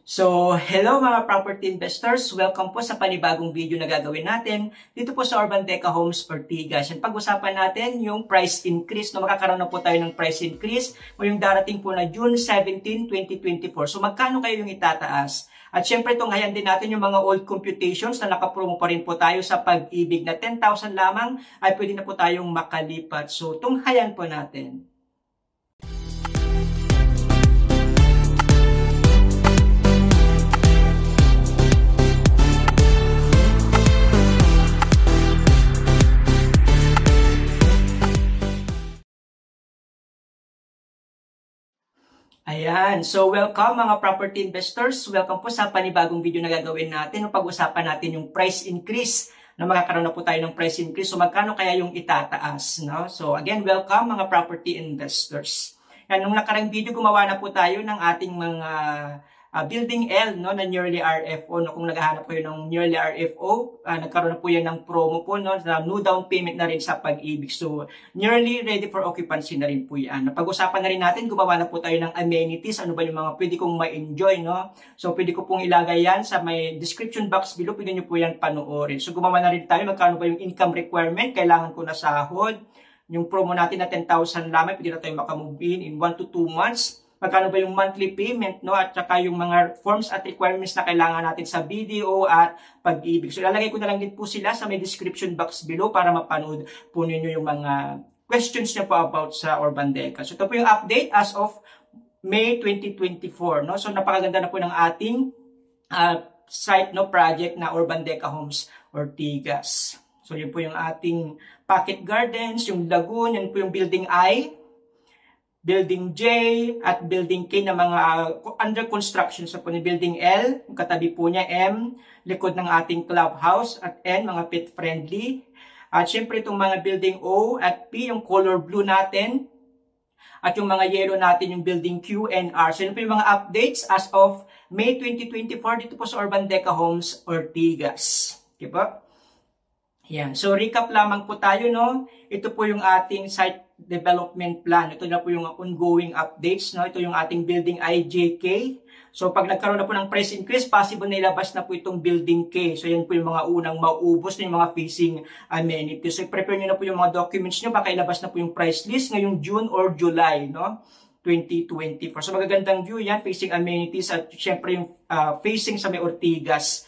Hello mga property investors! Welcome po sa panibagong video na gagawin natin dito po sa Urbandeca Homes Ortigas. Pag-usapan natin yung price increase. Makakaroon na po tayo ng price increase ngayong darating po na June 17, 2024. So magkano kayo yung itataas? At syempre tunghayan din natin yung mga old computations na nakapromo pa rin po tayo sa Pag-ibig na 10,000 lamang ay pwede na po tayong makalipat. So tunghayan po natin. Ayan. So, welcome mga property investors. Welcome po sa panibagong video na gagawin natin. Pag-usapan natin yung price increase na magkakaroon na po tayo ng price increase. So, magkano kaya yung itataas? No? So, again, welcome mga property investors. Yan, nung nakarang video, gumawa na po tayo ng ating mga Building L no, na Nearly RFO. No? Kung naghahanap kayo ng Nearly RFO, nagkaroon na po yan ng promo po. No? No down payment na rin sa Pag-ibig. So, nearly ready for occupancy na rin po yan. Napag-usapan na rin natin, gumawa na po tayo ng amenities. Ano ba yung mga pwede kong ma-enjoy. No? So, pwede ko pong ilagay yan sa may description box below. Pwede nyo po yan panoorin. So, gumawa na rin tayo. Magkano ba yung income requirement? Kailangan ko na sahod. Yung promo natin na 10,000 lamang, pwede na tayo makamove in 1 to 2 months. Magkano ba yung monthly payment, no? At saka yung mga forms at requirements na kailangan natin sa BDO at Pag-ibig. So, ilalagay ko na lang din po sila sa may description box below para mapanood po ninyo yung mga questions nyo po about sa Urbandeca. So, ito po yung update as of May 2024, no? So, napakaganda na po ng ating site, no? Project na Urbandeca Homes Ortigas. So, yun po yung ating Pocket Gardens, yung Lagoon, yun po yung Building I, Building J at Building K na mga under construction. So po ni Building L, yung katabi po niya M, likod ng ating clubhouse at N, mga pet friendly. At syempre itong mga Building O at P, yung color blue natin. At yung mga yellow natin, yung Building Q and R. So yun po yung mga updates as of May 2024 dito po sa Urbandeca Homes Ortigas. Okay po? Yan. So recap lamang po tayo, no? Ito po yung ating site development plan. Ito na po yung ongoing updates, no? Ito yung ating building IJK. So pag nagkaroon na po ng price increase, possible na ilabas na po itong building K. So yan po yung mga unang maubos na yung mga facing amenities. So prepare nyo na po yung mga documents nyo, baka ilabas na po yung price list ngayong June or July, no? 2024. So magagandang view yan, facing amenities at syempre yung facing sa may Ortigas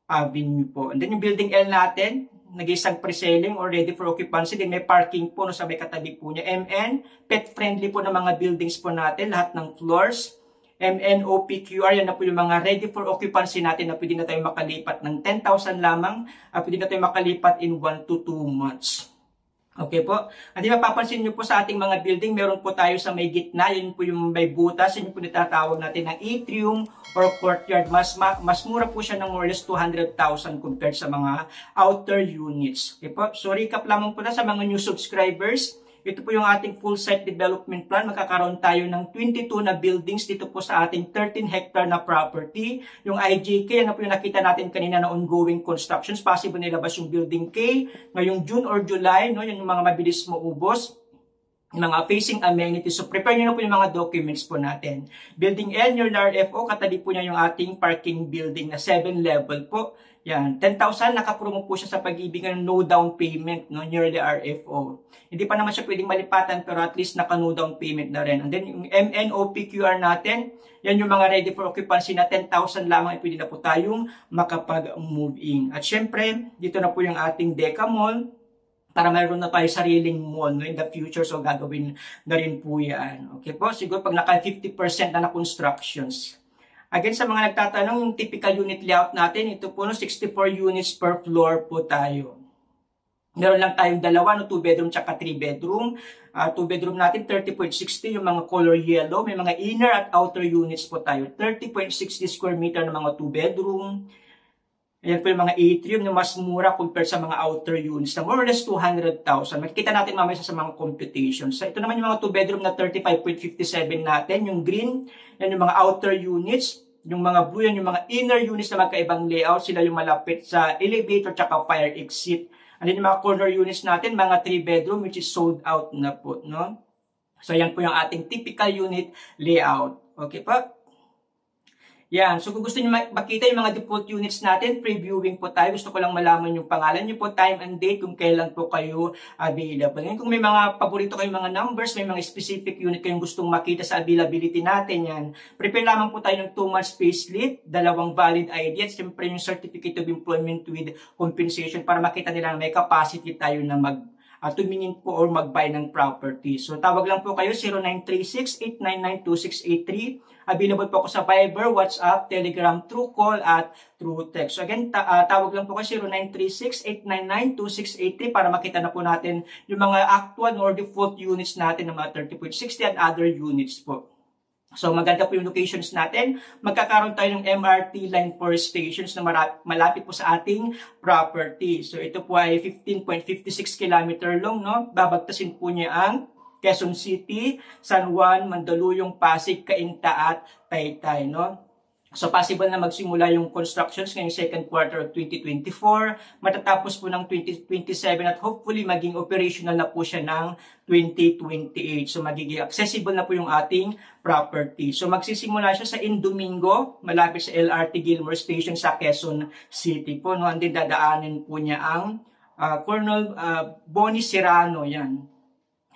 Avenue po. And then yung building L natin, nag-isang pre-selling or ready for occupancy. Din may parking po no, sa may katabi po niya. MN, pet friendly po ng mga buildings po natin, lahat ng floors. MN, OPQR, yan na po yung mga ready for occupancy natin na pwede na tayo makalipat ng 10,000 lamang. Pwede na tayo makalipat in 1 to 2 months. Okay po. At mapapansin nyo po sa ating mga building, meron po tayo sa may gitna. Yun po yung may butas. Yun po nitatawag natin ng atrium or courtyard. Mas mura po siya ng more or less 200,000 compared sa mga outer units. Okay po. So recap lamang po na sa mga new subscribers. Ito po yung ating full site development plan. Magkakaroon tayo ng 22 na buildings dito po sa ating 13 hectare na property. Yung IJK, ano po yung nakita natin kanina na ongoing constructions. Possible nilabas yung building K ngayong June or July. No? Yan yung mga mabilis maubos. Yung mga facing amenities. So prepare nyo na po yung mga documents po natin. Building L, near RFO, katabi po niya yung ating parking building na 7 level po. Yan, 10,000, nakapromo po siya sa Pag-ibig ng no down payment, no, nearly RFO. Hindi pa naman siya pwedeng malipatan pero at least naka no down payment na rin. And then yung MNOPQR natin, yan yung mga ready for occupancy na 10,000 lamang ay pwede na po tayong makapag-move in. At syempre, dito na po yung ating Deca Mall para mayroon na tayo sariling mall no, in the future. So gagawin na rin po yan. Okay po, siguro pag naka 50% na constructions. Again, sa mga nagtatanong, yung typical unit layout natin, ito po no, 64 units per floor po tayo. Meron lang tayong dalawa, no, 2 bedroom tsaka 3 bedroom. 2 bedroom natin, 30.60, yung mga color yellow. May mga inner at outer units po tayo. 30.60 square meter ng mga 2 bedroom. Ayan po yung mga atrium na mas mura compared sa mga outer units na more or less 200,000. Makikita natin mamaya sa mga computations. So, ito naman yung mga 2 bedroom na 35.57 natin. Yung green, yan yung mga outer units. Yung mga blue, yan yung mga inner units na magkaibang layout. Sila yung malapit sa elevator tsaka fire exit. And then yung mga corner units natin, mga 3 bedroom which is sold out na po. No? So, yan po yung ating typical unit layout. Okay pa? Yan. So, kung gusto niyo makita yung mga default units natin, previewing po tayo. Gusto ko lang malaman yung pangalan niyo po, time and date, kung kailan po kayo available. Ngayon, kung may mga paborito kayong mga numbers, may mga specific unit kayong gustong makita sa availability natin, yan. Prepare lamang po tayo ng 2 months payslip, 2 valid ID, at siyempre yung Certificate of Employment with Compensation para makita nila na may capacity tayo na tumingin po or mag-buy ng property. So, tawag lang po kayo, 0936-899-2683. Available po ako sa Viber, WhatsApp, Telegram, through call at through text. So again, tawag lang po kayo 0936-899-2683 para makita na po natin yung mga actual or default units natin ng mga 30.60 and other units po. So maganda po yung locations natin. Magkakaroon tayo ng MRT Line 4 stations na malapit po sa ating property. So ito po ay 15.56 km long, no? Babagtasin po niya ang Quezon City, San Juan, Mandaluyong, Pasig, Cainta at Taytay, no? So possible na magsimula yung constructions ngayong second quarter of 2024, matatapos po ng 2027 at hopefully maging operational na po siya ng 2028. So magiging accessible na po yung ating property. So magsisimula siya sa Indomingo, malapit sa LRT Gilmore Station sa Quezon City po, no? And then dadaanin po niya ang Colonel Bonnie Serrano, yan,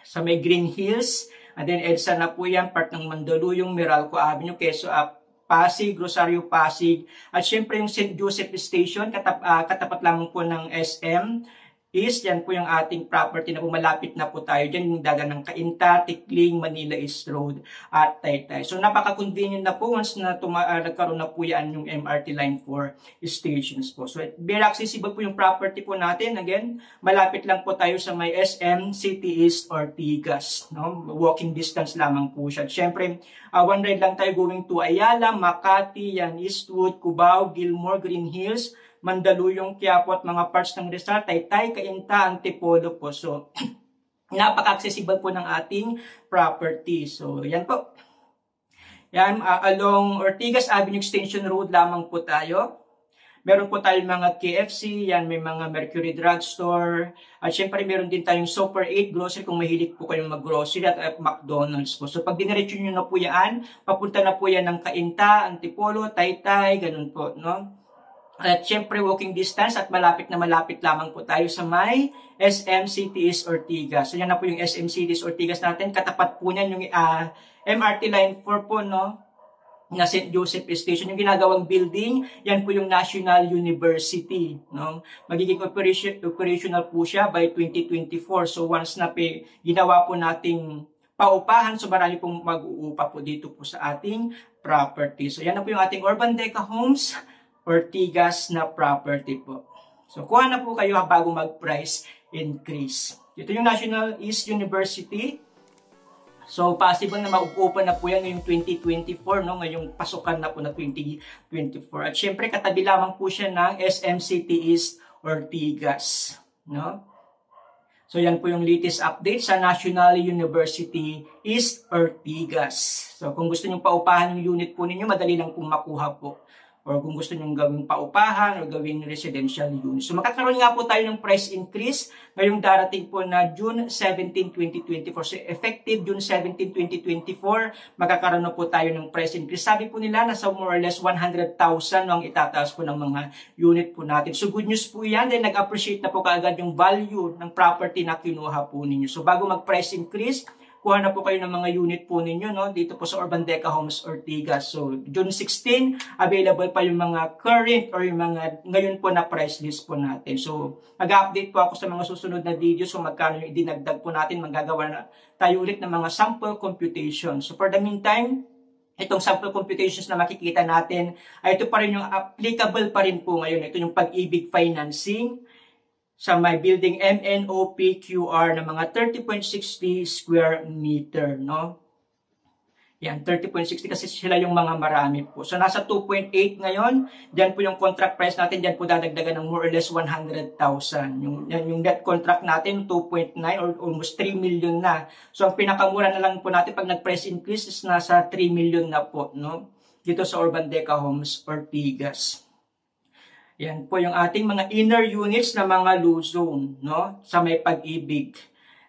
sa may Green Hills, and then EDSA na po yan, part ng Mandaluyong, Meralco Avenue, Quezon, Pasig, Rosario Pasig, at syempre yung St. Joseph Station, katapat lamang po ng SM East, yan po yung ating property na pumalapit na po tayo dyan, yung daga ng Cainta, Tikling, Manila East Road, at Taytay. So napaka-convenient na po once na nagkaroon na po yan yung MRT Line 4 stations po. So very accessible po yung property po natin. Again, malapit lang po tayo sa may SM, City East, Ortigas. No? Walking distance lamang po siya. At syempre, one ride lang tayo going to Ayala, Makati, yan, Eastwood, Cubao, Gilmore, Green Hills, Mandaluyong, Quiapo at mga parts ng Rizal, Taytay, Cainta, Antipolo po. So, napaka-accessible po ng ating property. So, yan po. Yan, along Ortigas Avenue Extension Road lamang po tayo. Meron po tayong mga KFC, yan, may mga Mercury Drugstore. At syempre, meron din tayong Super 8 Grocery kung mahilig po kayong mag-grocery at McDonald's po. So, pag diniretso nyo na po yan, papunta na po yan ng Cainta, Antipolo, Taytay, ganun po, no? At syempre, walking distance at malapit na malapit lamang po tayo sa may SM City East Ortigas. So, yan na po yung SM City East Ortigas natin. Katapat po niyan yung MRT Line 4 po, no? Na St. Joseph Station. Yung ginagawang building, yan po yung National University, no? Magiging operational po siya by 2024. So, once na ginawa po nating paupahan, so marami pong mag-uupa po dito po sa ating property. So, yan na po yung ating Urban Deca Homes Ortigas na property po. So, kuha na po kayo bago mag-price increase. Ito yung National East University. So, possible na mauupan na po yan ngayong 2024, no? Ngayong pasukan na po na 2024. At syempre, katabi lamang po siya ng SM City East Ortigas, no? So, yan po yung latest update sa National University East Ortigas. So, kung gusto nyo paupahan yung unit po ninyo, madali lang pong makuha po. Or kung gusto nyo gawing paupahan o gawing residential unit. So makakaroon nga po tayo ng price increase ngayong darating po na June 17, 2024. So effective June 17, 2024, magkakaroon na po tayo ng price increase. Sabi po nila nasa more or less 100,000 ang itataas po ng mga unit po natin. So good news po yan. Then nag-appreciate na po kaagad yung value ng property na kinuha po ninyo. So bago mag-price increase, kuha na po kayo ng mga unit po ninyo, no? Dito po sa Urban Deca Homes Ortigas. So, June 16, available pa yung mga current or yung mga ngayon po na price list po natin. So, mag-update po ako sa mga susunod na videos kung magkano yung idinagdag po natin. Magagawa na tayo ulit ng mga sample computations. So, for the meantime, itong sample computations na makikita natin, ay ito pa rin yung applicable pa rin po ngayon. Ito yung pag-ibig financing sa may building MNOPQR na mga 30.60 square meter, no? Yan, 30.60 kasi sila yung mga marami po. So, nasa 2.8 ngayon. Diyan po yung contract price natin. Diyan po dadagdagan ng more or less 100,000. Yung net contract natin, 2.9 or almost 3 million na. So, ang pinakamura na lang po natin pag nag-price increase is nasa 3 million na po, no? Dito sa Urban Deca Homes Ortigas. Yan po yung ating mga inner units na mga low zone, no? Sa may pag-ibig.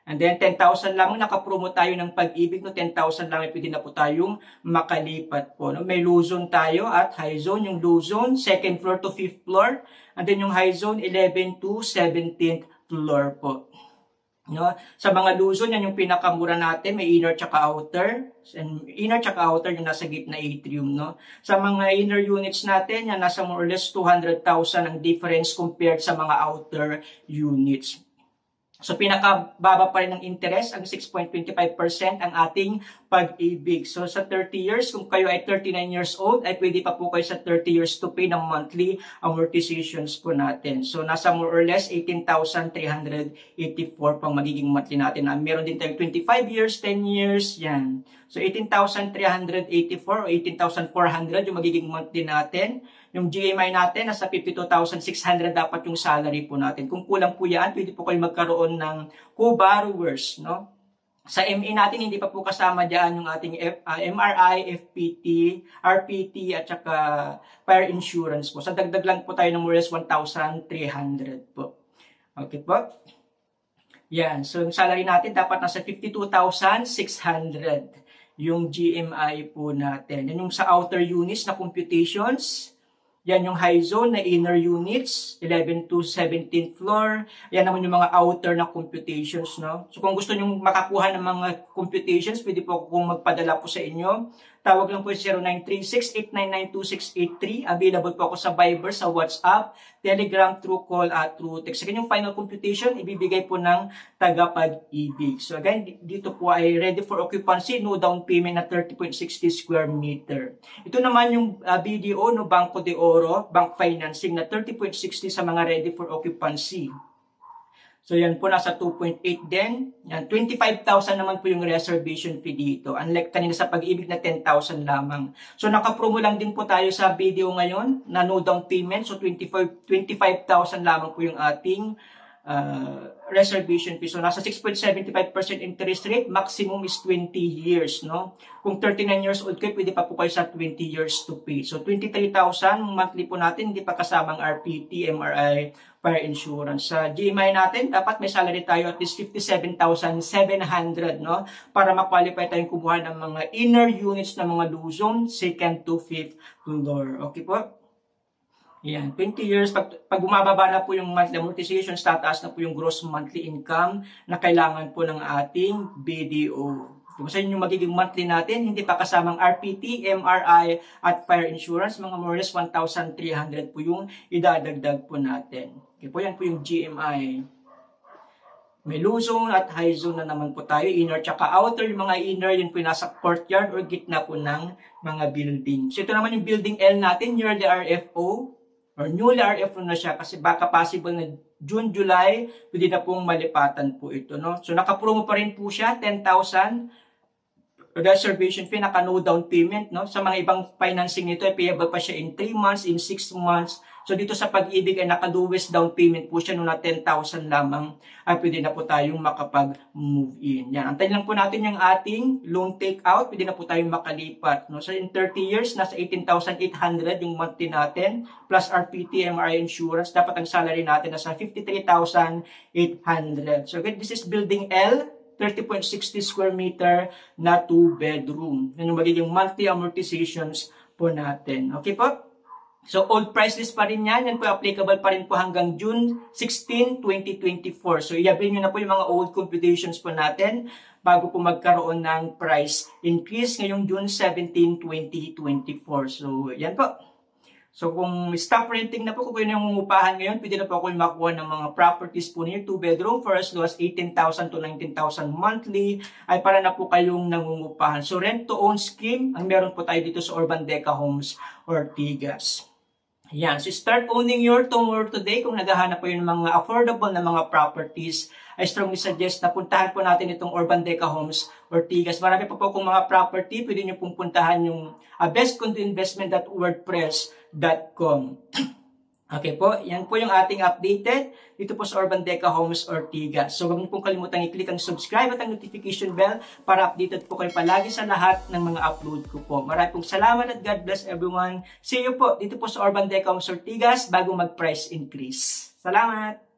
And then 10,000 lamang nakapromo tayo ng Pag-ibig, no, 10,000 lang pwede na po tayong makalipat po, no. May Luzon tayo at high zone. Yung Luzon 2nd floor to 5th floor, and then yung high zone 11 to 17th floor po. No, sa mga Luzon, yan yung pinakamura natin, may inner tsaka outer. And inner tsaka outer yung nasa gitna atrium, no. Sa mga inner units natin, yan nasa more or less 200,000 ang difference compared sa mga outer units. So, pinakababa pa rin ng interest, ang 6.25% ang ating Pag-ibig. So, sa 30 years, kung kayo ay 39 years old, ay pwede pa po kayo sa 30 years to pay ng monthly amortizations po natin. So, nasa more or less 18,384 pang magiging monthly natin. Meron din tayong 25 years, 10 years, yan. So, 18,384 o 18,400 yung magiging monthly natin. Yung GMI natin, nasa 52,600 dapat yung salary po natin. Kung kulang po yan, pwede po kayo magkaroon ng co-borrowers, no? Sa MA natin, hindi pa po kasama dyan yung ating MRI, FPT, RPT, at saka fire insurance po. Sa dagdag lang po tayo ng more or less 1,300 po. Okay po? Yan. So, yung salary natin dapat nasa 52,600 yung GMI po natin. Yan yung sa outer units na computations. Yan yung high zone na inner units, 11 to 17th floor. Yan naman yung mga outer na computations, no? So, kung gusto nyo makakuha ng mga computations, pwede po kung magpadala po sa inyo. Tawag lang po 0936-899-2683. Available po ako sa Viber, sa WhatsApp, Telegram, through call at through text. Again, yung final computation, ibibigay po ng taga-Pag-ibig. So again, dito po ay ready for occupancy, no down payment na 30.60 square meter. Ito naman yung BDO, no, Banco de Oro, bank financing na 30.60 sa mga ready for occupancy. So, yan po, nasa 2.8 din. Yan, 25,000 naman po yung reservation fee dito. Unlike kanina sa Pag-ibig na 10,000 lamang. So, nakapromo lang din po tayo sa video ngayon na no down payment. So, 25,000 lamang po yung ating reservation fee. So, nasa 6.75% interest rate. Maximum is 20 years, no? Kung 39 years old kayo, pwede pa po kayo sa 20 years to pay. So, 23,000 monthly po natin, hindi pa kasamang RPT, MRI, fire insurance. Sa GMI natin, dapat may salary tayo at least 57,700, no? Para ma-qualify tayong kumuha ng mga inner units ng mga Luzon, 2nd to 5th floor. Okay po? Yan, 20 years. Pag bumababa na po yung monthly amortization, tataas na po yung gross monthly income na kailangan po ng ating BDO. Kung sa yung magiging monthly natin, hindi pa kasamang RPT, MRI, at fire insurance, mga more or less 1,300 po yung idadagdag po natin. Okay po, yan po yung GMI. May Luzon at high zone na naman po tayo. Inner tsaka outer. Yung mga inner, yun po yung nasa courtyard or gitna po ng mga building. So ito naman yung building L natin, near the RFO. Or newly RFO na siya kasi baka possible na June, July, pwede na pong malipatan po ito, no? So nakapromo pa rin po siya, 10,000 reservation fee, naka no down payment, no? Sa mga ibang financing nito, payable pa siya in 3 months, in 6 months. So dito sa Pag-ibig ay naka-lowest down payment po siya, no, na 10,000 lamang, ay pwede na po tayong makapag-move in. Yan, antayin lang po natin yung ating loan take out, pwede na po tayong makalipat, no? So in 30 years, nasa 18,800 yung monthly natin, plus RPT, MRI insurance, dapat ang salary natin nasa 53,800. So again, this is building L, 30.60 square meter na 2-bedroom. Yan yung magiging monthly amortizations po natin. Okay po? So, old price list pa rin yan. Yan po applicable pa rin po hanggang June 16, 2024. So, i-avail nyo na po yung mga old computations po natin bago po magkaroon ng price increase ngayong June 17, 2024. So, yan po. So, kung stop renting na po, kung kayo na yung umupahan ngayon, pwede na po ako makuha ng mga properties po niyo, 2-bedroom for as low as 18,000 to 19,000 monthly, ay para na po kayong nangungupahan. So, rent-to-own scheme, ang meron po tayo dito sa Urban Deca Homes, Ortigas. Yan. So, start owning your tomorrow today. Kung naghahanap po yun ng mga affordable na mga properties, I strongly suggest na puntahan po natin itong Urban Deca Homes, Ortigas. Marami pa po kung mga property, pwede nyo pong puntahan yung bestcondoinvestment.wordpress.com. Okay po, yan po yung ating updated dito po sa Urban Deca Homes, Ortigas. So, huwag niyo pong kalimutan i-click ang subscribe at ang notification bell para updated po kayo palagi sa lahat ng mga upload ko po. Maraming pong salamat at God bless everyone. See you po dito po sa Urban Deca Homes, Ortigas bago mag-price increase. Salamat!